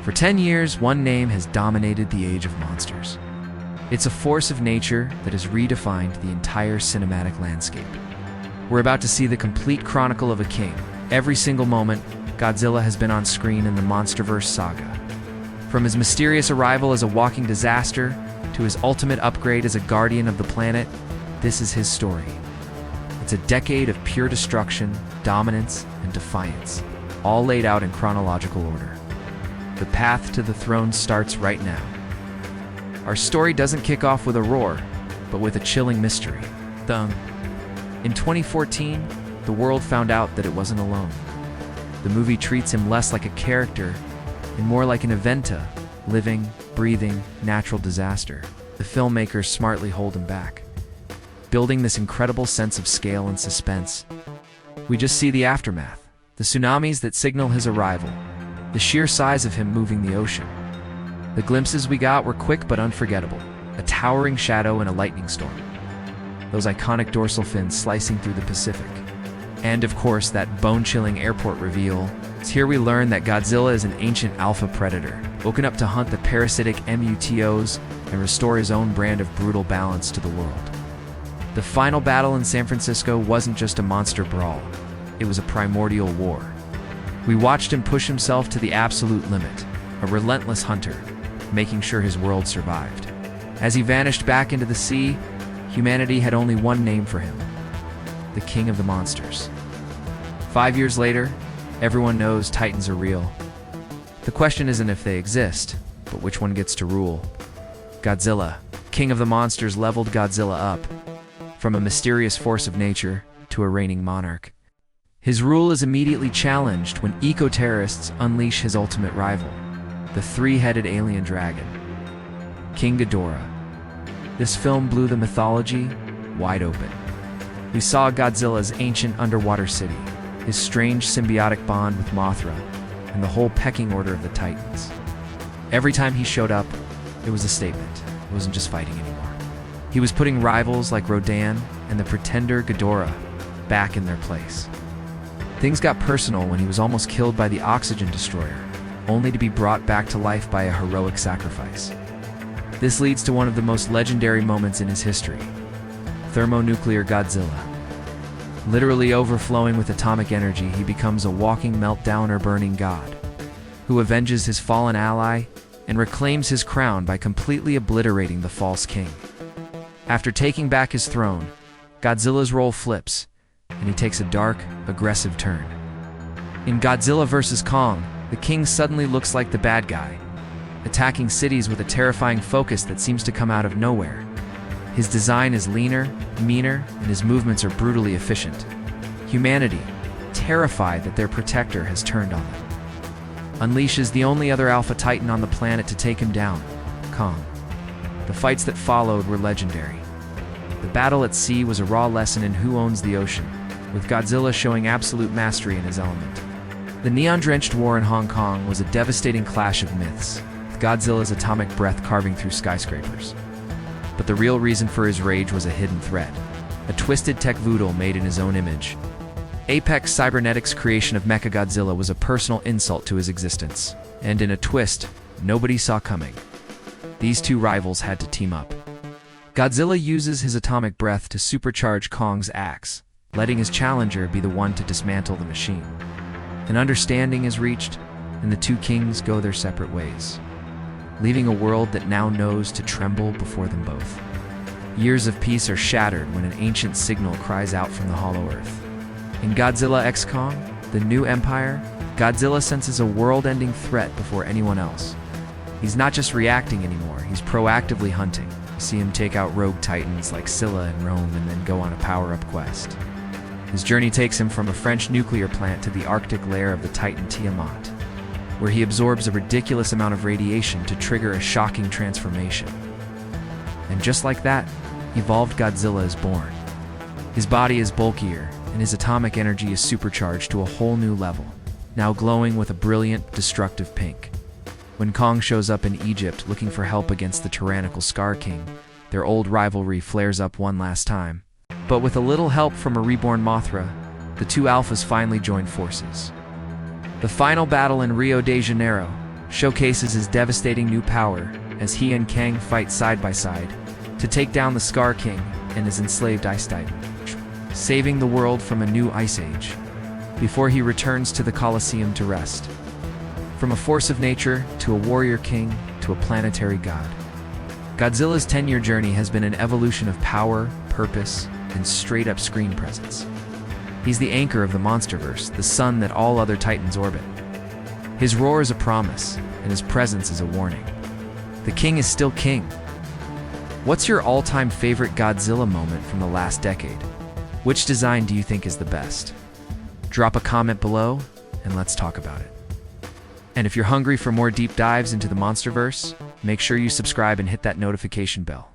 For 10 years, one name has dominated the age of monsters. It's a force of nature that has redefined the entire cinematic landscape. We're about to see the complete chronicle of a king. Every single moment, Godzilla has been on screen in the MonsterVerse saga. From his mysterious arrival as a walking disaster to his ultimate upgrade as a guardian of the planet, this is his story. It's a decade of pure destruction, dominance, and defiance, all laid out in chronological order. The path to the throne starts right now. Our story doesn't kick off with a roar, but with a chilling mystery. In 2014, the world found out that it wasn't alone. The movie treats him less like a character and more like an eventa, living, breathing, natural disaster. The filmmakers smartly hold him back, building this incredible sense of scale and suspense. We just see the aftermath, the tsunamis that signal his arrival, the sheer size of him moving the ocean. The glimpses we got were quick but unforgettable, a towering shadow in a lightning storm, those iconic dorsal fins slicing through the Pacific, and of course that bone-chilling airport reveal. It's here we learn that Godzilla is an ancient alpha predator, woken up to hunt the parasitic MUTOs and restore his own brand of brutal balance to the world. The final battle in San Francisco wasn't just a monster brawl, it was a primordial war. We watched him push himself to the absolute limit, a relentless hunter, making sure his world survived. As he vanished back into the sea, humanity had only one name for him: the King of the Monsters. 5 years later, everyone knows Titans are real. The question isn't if they exist, but which one gets to rule. Godzilla, King of the Monsters, leveled Godzilla up, from a mysterious force of nature to a reigning monarch. His rule is immediately challenged when eco-terrorists unleash his ultimate rival, the three-headed alien dragon, King Ghidorah. This film blew the mythology wide open. We saw Godzilla's ancient underwater city, his strange symbiotic bond with Mothra, and the whole pecking order of the Titans. Every time he showed up, it was a statement. It wasn't just fighting anymore. He was putting rivals like Rodan and the pretender Ghidorah back in their place. Things got personal when he was almost killed by the oxygen destroyer, only to be brought back to life by a heroic sacrifice. This leads to one of the most legendary moments in his history: thermonuclear Godzilla. Literally overflowing with atomic energy, he becomes a walking meltdown or burning god, who avenges his fallen ally and reclaims his crown by completely obliterating the false king. After taking back his throne, Godzilla's role flips, and he takes a dark, aggressive turn. In Godzilla vs. Kong, the king suddenly looks like the bad guy, attacking cities with a terrifying focus that seems to come out of nowhere. His design is leaner, meaner, and his movements are brutally efficient. Humanity, terrified that their protector has turned on them, unleashes the only other Alpha Titan on the planet to take him down, Kong. The fights that followed were legendary. The battle at sea was a raw lesson in who owns the ocean, with Godzilla showing absolute mastery in his element. The neon-drenched war in Hong Kong was a devastating clash of myths, with Godzilla's atomic breath carving through skyscrapers. But the real reason for his rage was a hidden threat, a twisted tech voodoo made in his own image. Apex Cybernetics' creation of Mechagodzilla was a personal insult to his existence, and in a twist nobody saw coming, these two rivals had to team up. Godzilla uses his atomic breath to supercharge Kong's axe, letting his challenger be the one to dismantle the machine. An understanding is reached, and the two kings go their separate ways, leaving a world that now knows to tremble before them both. Years of peace are shattered when an ancient signal cries out from the hollow earth. In Godzilla x Kong, the new empire, Godzilla senses a world-ending threat before anyone else. He's not just reacting anymore, he's proactively hunting. You see him take out rogue titans like Scylla in Rome and then go on a power-up quest. His journey takes him from a French nuclear plant to the Arctic lair of the Titan Tiamat, where he absorbs a ridiculous amount of radiation to trigger a shocking transformation. And just like that, evolved Godzilla is born. His body is bulkier, and his atomic energy is supercharged to a whole new level, now glowing with a brilliant, destructive pink. When Kong shows up in Egypt looking for help against the tyrannical Scar King, their old rivalry flares up one last time. But with a little help from a reborn Mothra, the two alphas finally join forces. The final battle in Rio de Janeiro, showcases his devastating new power as he and Kang fight side by side to take down the Scar King and his enslaved Ice Titan, saving the world from a new ice age before he returns to the Colosseum to rest. From a force of nature to a warrior king to a planetary god, Godzilla's 10-year journey has been an evolution of power, purpose, and straight-up screen presence. He's the anchor of the monsterverse, the sun that all other titans orbit. His roar is a promise, and his presence is a warning. The king is still king. What's your all-time favorite Godzilla moment from the last decade? Which design do you think is the best? Drop a comment below, and let's talk about it. And if you're hungry for more deep dives into the monsterverse, make sure you subscribe and hit that notification bell.